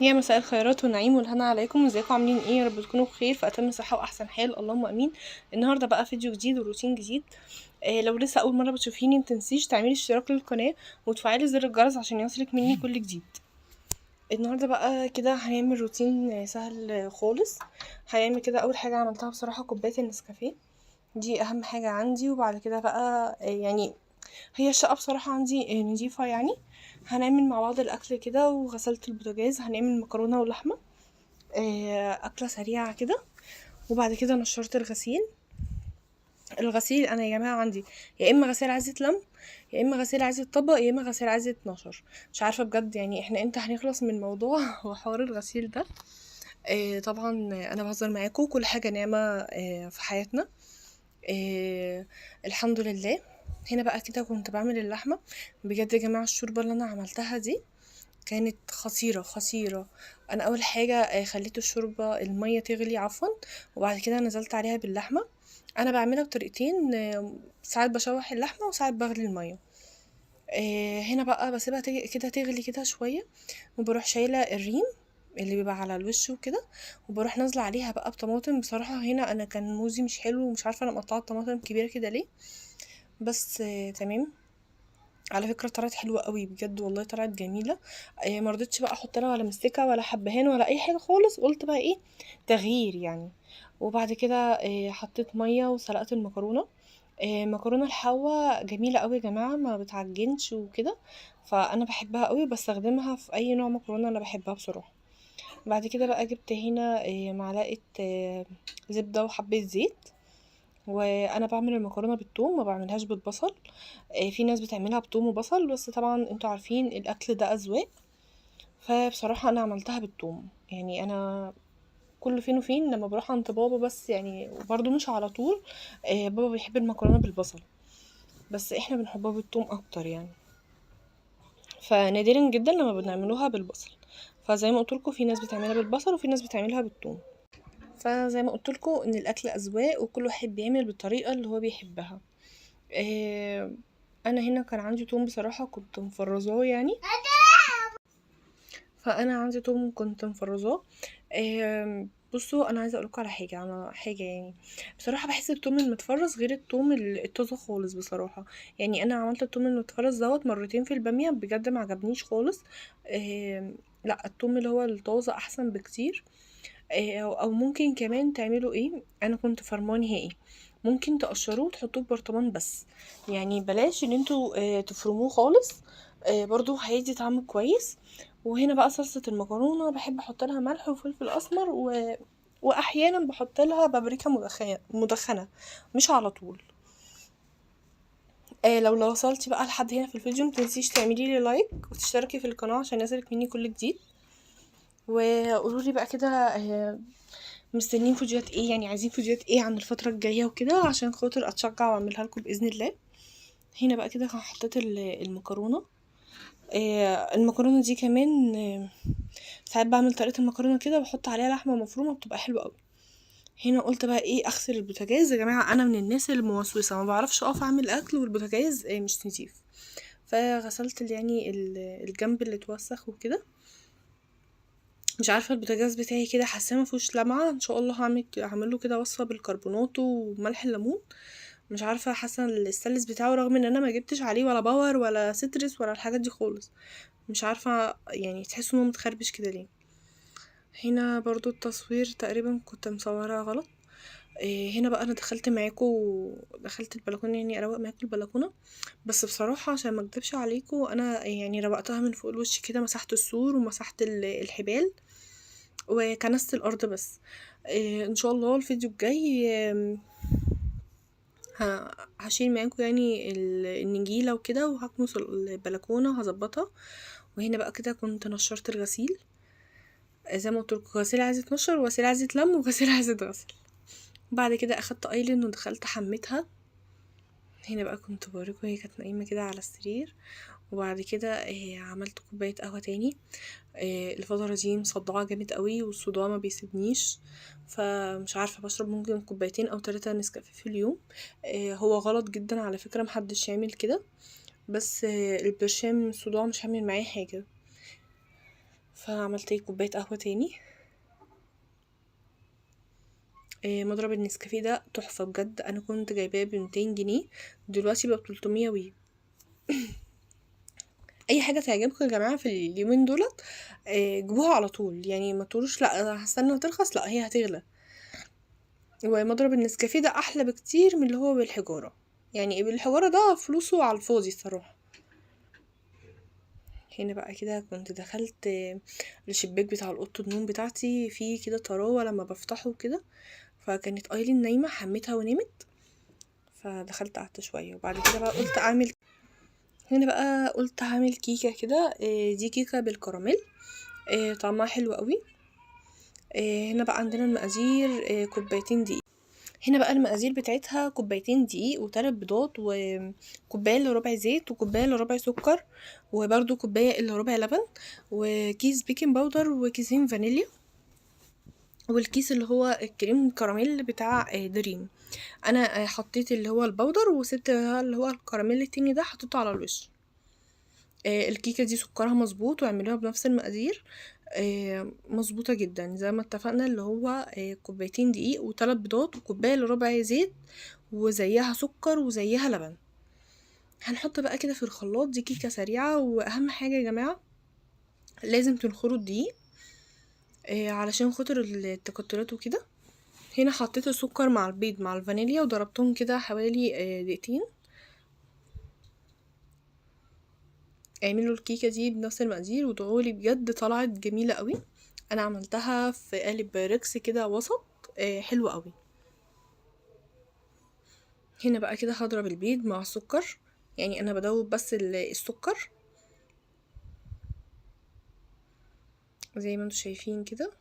يا مساء الخيرات والنعيم والهنا عليكم. ازيكم عاملين ايه؟ يا رب تكونوا بخير في اتم صحه واحسن حال، اللهم امين. النهارده بقى فيديو جديد وروتين جديد. لو لسه اول مره بتشوفيني متنسيش تعملي اشتراك للقناه وتفعلي زر الجرس عشان يوصلك مني كل جديد. النهارده بقى كده هنعمل روتين سهل خالص. هنعمل كده، اول حاجه عملتها بصراحه كوبايه النسكافيه، دي اهم حاجه عندي. وبعد كده بقى يعني هي الشقة بصراحة عندي نضيفة يعني. هنعمل مع بعض الأكل كده، وغسلت البوتاجاز، هنعمل مكرونة ولحمة، أكلة سريعة كده. وبعد كده نشرت الغسيل. الغسيل أنا يا جماعة عندي يا إما غسيل عايزة لم، يا إما غسيل عايزة طبق، يا إما غسيل عايزة نشر. مش عارفة بجد يعني احنا امتى هنخلص من الموضوع وحوار الغسيل ده. طبعا أنا بهزر معاكم، كل حاجة نعمة في حياتنا. آه الحمد لله. هنا بقى كده كنت بعمل اللحمة. بجد يا جماعة الشوربة اللي أنا عملتها دي كانت خطيرة خطيرة. أنا أول حاجة خليت الشوربة المية تغلي عفوا، وبعد كده نزلت عليها باللحمة. أنا بعملها بطريقتين، ساعات بشوح اللحمة وساعات بغلي المية. هنا بقى بسيبها كده تغلي كده شوية، وبروح شايلة الريم اللي بيبقى على الوش وكده، وبروح نازلة عليها بقى بطماطم. بصراحة هنا أنا كان موزي مش حلو ومش عارفة أنا مقطعة طماطم كبيرة كده ليه، بس تمام. على فكرة طلعت حلوة قوي بجد والله، طلعت جميلة. مرضتش بقى احط لها ولا مستكة ولا حبهان ولا اي حاجة خالص، قلت بقى ايه تغيير يعني. وبعد كده حطيت مية وسلقت المكرونة. مكرونة الحوا جميلة قوي يا جماعة، ما بتعجنش وكده، فانا بحبها قوي، بستخدمها في اي نوع مكرونة انا بحبها بصراحة. بعد كده بقى جبت هنا معلقة زبدة وحبة زيت. وانا بعمل المكرونه بالثوم، ما بعملهاش بالبصل. في ناس بتعملها بثوم وبصل، بس طبعا انتوا عارفين الاكل ده اذواق. فبصراحه انا عملتها بالثوم، يعني انا كل فين وفين لما بروح عند بابا، بس يعني برضو مش على طول. بابا بيحب المكرونه بالبصل، بس احنا بنحبها بالثوم اكتر يعني. فنادرا جدا لما بنعملوها بالبصل. فزي ما قلت لكم في ناس بتعملها بالبصل وفي ناس بتعملها بالثوم. فزي ما قلت لكم ان الاكل اذواق، وكل واحد بيعمل بالطريقه اللي هو بيحبها. آه، انا هنا كان عندي توم بصراحة كنت مفرزاه يعني. فانا عندي توم كنت مفرزاه. بصوا انا عايزه اقولكم على حاجه، انا حاجه يعني بصراحه بحس التوم المتفرز غير التوم الطازه خالص بصراحه. يعني انا عملت التوم المتفرز دوت مرتين في الباميه، بجد ما عجبنيش خالص. لا التوم اللي هو الطازه احسن بكتير. او ممكن كمان تعملوا ايه، انا كنت فرمان نهائي، ممكن تقشروه وتحطوه في برطمان بس. يعني بلاش ان انتوا تفرموه خالص. برضو هيدي طعم كويس. وهنا بقى صلصة المكرونة بحب احط لها ملح وفلفل اسمر واحيانا بحط لها بابريكا مدخنة، مش على طول. لو وصلتي بقى لحد هنا في الفيديو متنسيش تعملي لي لايك وتشتركي في القناة عشان يصلك مني كل جديد. وقولوا لي بقى كده مستنيين فيديوهات ايه، يعني عايزين فيديوهات ايه عن الفترة الجاية وكده، عشان خاطر اتشجع واعملها لكم باذن الله. هنا بقى كده حطيت المكرونة. المكرونة دي كمان ساعات بعمل طريقة المكرونة كده بحط عليها لحمة مفرومة، بتبقى حلوة قوي. هنا قلت بقى ايه اغسل البوتاجاز. يا جماعة انا من الناس الموسوسة، ما بعرفش اقف اعمل اكل والبوتاجاز مش نضيف. فغسلت يعني الجنب اللي اتوسخ وكده. مش عارفه البوتاجاز بتاعي كده حاساه ما فيهوش لمعه، ان شاء الله هعمل له كده وصفه بالكربونات وملح الليمون. مش عارفه، حاسه الستانلس بتاعه رغم ان انا ما جبتش عليه ولا باور ولا سيترس ولا الحاجات دي خالص، مش عارفه يعني تحسوا انه متخربش كده ليه. هنا برضو التصوير تقريبا كنت مصورها غلط. هنا بقى انا دخلت البلكونه، يعني اروق معاكم البلكونه. بس بصراحه عشان ما اكدبش عليكم، انا يعني روقتها من فوق الوش كده، مسحت السور ومسحت الحبال وكنست الارض بس. ان شاء الله الفيديو الجاي هشيل معاكم يعني النجيله وكده، وهكنس البلكونه وهظبطها. وهنا بقى كده كنت نشرت الغسيل. زي ما قلت لكم غسيل عايزه تنشر وغسيل عايزه تلم وغسيل عايزه تغسل. بعد كده اخدت ايلين ودخلت حميتها. هنا بقى كنت بوريكم هي كانت نايمه كده على السرير. وبعد كده عملت كوبايه قهوه تاني. الفترة دي مصدعة جامد قوي والصداع ما بيسيبنيش، فمش عارفة بشرب ممكن كوبايتين او 3 نسكافيه في اليوم. هو غلط جدا على فكرة، محدش يعمل كده، بس البرشام الصداع مش هعمل معاه حاجة. فعملت كوبايه قهوه تاني. مضرب النسكافيه ده تحفه بجد، انا كنت جايباه ب200 جنيه، دلوقتي بقى 300 وي. اي حاجه تعجبكم يا جماعه في اليومين دولت جيبوها على طول، يعني ما تقولوش لا هستنى ترخص، لا هي هتغلى. ومضرب النسكافيه ده احلى بكتير من اللي هو بالحجاره، يعني بالحجاره ده فلوسه على الفاضي الصراحه. هنا بقى كده كنت دخلت الشباك بتاع اوضه النوم بتاعتي فيه كده طراوه لما بفتحه كده، فكانت ايلين نايمه حميتها ونمت، فدخلت قعدت شويه وبعد كده بقى قلت اعمل. هنا بقى قلت هعمل كيكه كده، دي كيكه بالكراميل، طعمها حلو قوي. هنا بقى عندنا المقادير، كوبايتين دقيق. هنا بقى المقادير بتاعتها كوبايتين دقيق وثلاث بيضات وكوبايه الا ربع زيت وكوبايه الا ربع سكر وبرده كوبايه الا ربع لبن وكيس بيكنج باودر وكيسين فانيليا والكيس اللي هو الكريم كراميل بتاع دريم. انا حطيت اللي هو البودر وسبت اللي هو الكراميل التاني ده حطيته على الوش. الكيكه دي سكرها مظبوط واعملوها بنفس المقادير، مظبوطه جدا زي ما اتفقنا، اللي هو كوبايتين دقيق وثلاث بيضات وكوبايه الا ربع زيت وزيها سكر وزيها لبن. هنحط بقى كده في الخلاط، دي كيكه سريعه، واهم حاجه يا جماعه لازم تنخروا الدقيق علشان خاطر التكتلات وكده. هنا حطيت السكر مع البيض مع الفانيليا وضربتهم كده حوالي دقيقتين. اعملوا الكيكه دي بنفس المقادير وادعولي بجد طلعت جميله قوي. انا عملتها في قالب ريكس كده وسط، حلو قوي. هنا بقى كده هضرب البيض مع السكر، يعني انا بدوب بس السكر زي ما انتم شايفين كده.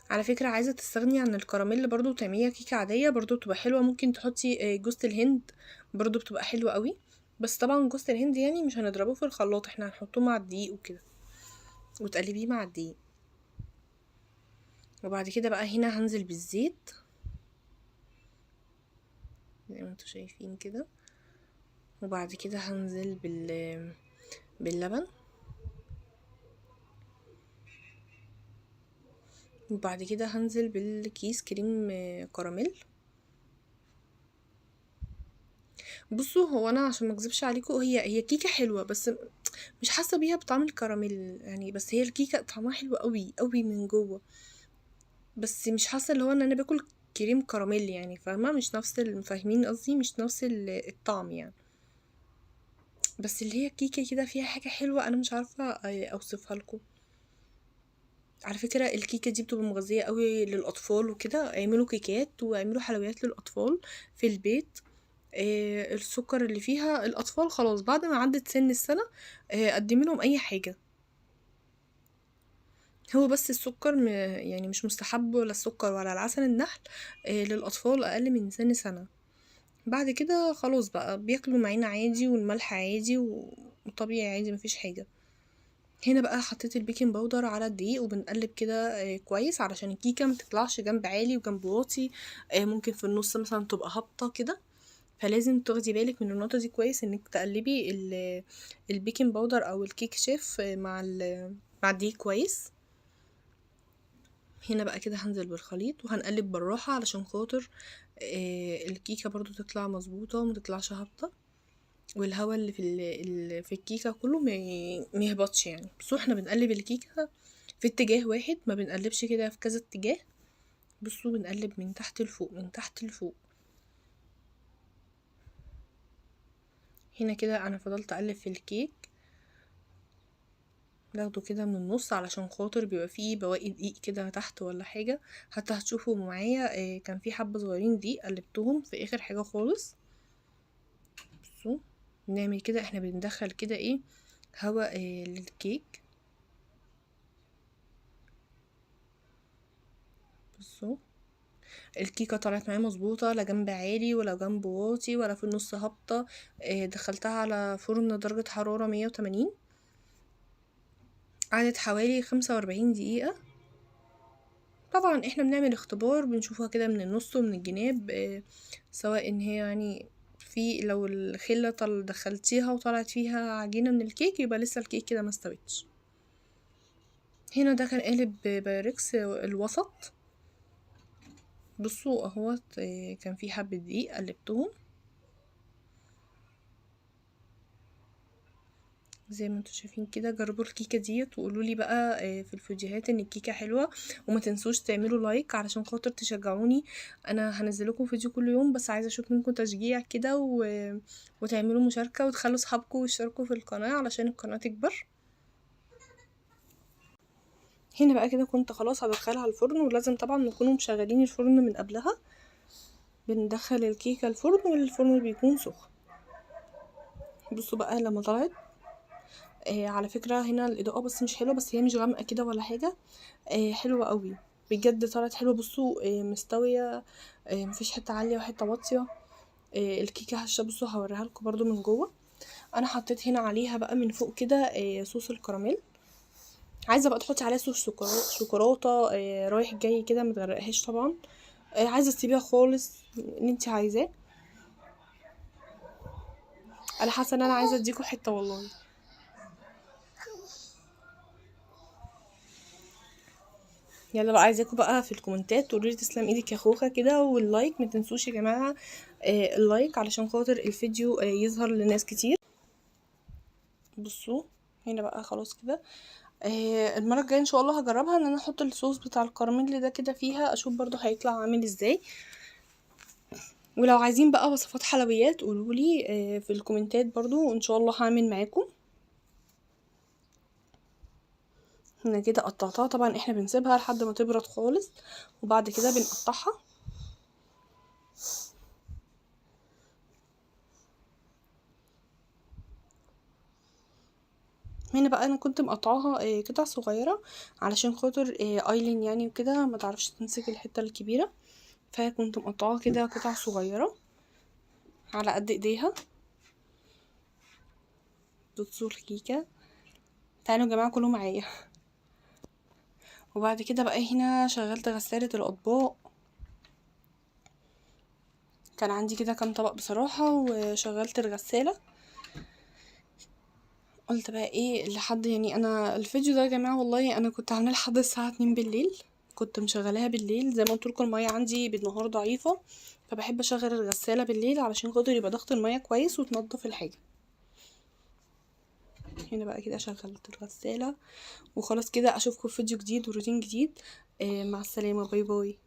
على فكرة عايزة تستغني عن الكراميل برضو وتعمليها كيكة عادية برضو بتبقى حلوة، ممكن تحطي جوز الهند برضو بتبقى حلوة قوي، بس طبعا جوز الهند يعني مش هنضربه في الخلاط، احنا هنحطه مع الدقيق وكده وتقلبيه مع الدقيق. وبعد كده بقى هنا هنزل بالزيت زي ما انتوا شايفين كده، وبعد كده هنزل باللبن، وبعد كده هنزل بالكيس كريم كراميل. بصوا هو انا عشان ما اكذبش عليكم، هي كيكه حلوه بس مش حاسه بيها بطعم الكراميل يعني، بس هي الكيكه طعمها حلو قوي قوي من جوه، بس مش حاسه اللي هو ان انا باكل كريم كراميل يعني، فاهمه؟ مش نفس فاهمين قصدي، مش نفس الطعم يعني، بس اللي هي كيكه كده فيها حاجه حلوه انا مش عارفه اوصفها لكم. على فكره الكيكه دي بتبقى مغذيه قوي للاطفال وكده، اعملوا كيكات واعملوا حلويات للاطفال في البيت. السكر اللي فيها الاطفال خلاص بعد ما عدت سن السنه قدمي لهم اي حاجه، هو بس السكر يعني مش مستحب، ولا السكر ولا العسل النحل للاطفال اقل من سنه. بعد كده خلاص بقى بياكلوا معانا عادي والملح عادي وطبيعي عادي مفيش حاجه. هنا بقى حطيت البيكنج باودر على الدقيق وبنقلب كده كويس علشان الكيكه ما تطلعش جنب عالي وجنب واطي، ممكن في النص مثلا تبقى هابطه كده، فلازم تاخدي بالك من النقطه دي كويس، انك تقلبي البيكنج باودر او الكيك شيف مع الدقيق كويس. هنا بقى كده هنزل بالخليط وهنقلب بالراحه علشان خاطر الكيكه برضو تطلع مظبوطه وما تطلعش هابطه، والهواء اللي في الكيكه كله ما يهبطش يعني. بصوا احنا بنقلب الكيكه في اتجاه واحد، ما بنقلبش كده في كذا اتجاه، بصوا بنقلب من تحت لفوق من تحت لفوق. هنا كده انا فضلت اقلب في الكيك، باخده كده من النص علشان خاطر بيبقى فيه بواقي دقيق كده تحت ولا حاجه، حتى هتشوفوا معايا كان في حبه صغيرين دقيق قلبتهم في اخر حاجه خالص. بصوا بنعمل كده، احنا بندخل كده ايه هواء للكيك. بصوا الكيكه طلعت معايا مظبوطه، لا جنب عالي ولا جنب واطي ولا في النص هابطه. دخلتها على فرن درجه حراره 180، قعدت حوالي 45 دقيقه. طبعا احنا بنعمل اختبار بنشوفها كده من النص ومن الجناب، سواء ان هي يعني لو الخله دخلتيها وطلعت فيها عجينه من الكيك يبقى لسه الكيك كده ما استوتش. هنا ده كان قالب بايركس الوسط. بصوا اهوت كان في حبه دقيق قلبتهم زي ما انتوا شايفين كده. جربوا الكيكه ديت وقولوا لي بقى في الفيديوهات ان الكيكه حلوه، وما تنسوش تعملوا لايك علشان خاطر تشجعوني. انا هنزل لكم فيديو كل يوم، بس عايزه اشوف منكم تشجيع كده وتعملوا مشاركه وتخلوا صحابكم ويشتركوا في القناه علشان القناه تكبر. هنا بقى كده كنت خلاص هدخلها الفرن، ولازم طبعا نكونوا مشغلين الفرن من قبلها. بندخل الكيكه الفرن والفرن بيكون سخن. بصوا بقى لما طلعت على فكره هنا الاضاءه بس مش حلوه، بس هي مش غامقه كده ولا حاجه، حلوه قوي بجد. طلعت حلوه. بصوا مستويه، مفيش حته عاليه وحته واطيه. الكيكه هشه. بصوا هوريها لكم برضو من جوه. انا حطيت هنا عليها بقى من فوق كده صوص الكراميل. عايزه بقى تحطي عليها صوص شوكولاته رايح جاي كده، متغرقهاش طبعا. عايزه تسيبيها خالص اللي انت عايزاه. انا حاسه ان انا عايزه اديكوا حته والله. يلا بقى عايزاكم بقى في الكومنتات تقولوا لي تسلم ايدك يا خوخه كده، واللايك ما تنسوش يا جماعه اللايك علشان خاطر الفيديو يظهر لناس كتير. بصوا هنا بقى خلاص كده. المره الجايه ان شاء الله هجربها ان انا احط الصوص بتاع الكراميل ده كده فيها، اشوف برضو هيطلع عامل ازاي. ولو عايزين بقى وصفات حلويات قولوا لي في الكومنتات برضو، وان شاء الله هعمل معاكم. هنا كده قطعتها. طبعا احنا بنسيبها لحد ما تبرد خالص وبعد كده بنقطعها. هنا بقى انا كنت مقطعاها قطع صغيره علشان خاطر ايلين يعني وكده ما تعرفش تمسك الحته الكبيره، فكنت مقطعاها كده قطع صغيره على قد ايديها. بصوا الكيكه. تعالوا يا جماعه كلوا معايا. وبعد كده بقى هنا شغلت غسالة الأطباق. كان عندي كده كام طبق بصراحة وشغلت الغسالة. قلت بقى ايه لحد يعني انا الفيديو ده يا جماعة والله انا كنت عاملاه لحد الساعة 2 بالليل. كنت مشغلاها بالليل زي ما قلت لكم، المية عندي بالنهار ضعيفة، فبحب اشغل الغسالة بالليل علشان خاطر يبقى ضغط المية كويس وتنضف الحاجة. هنا بقى كده شغلت الغسالة وخلاص كده. اشوفكم في فيديو جديد وروتين جديد. مع السلامة. باي باي.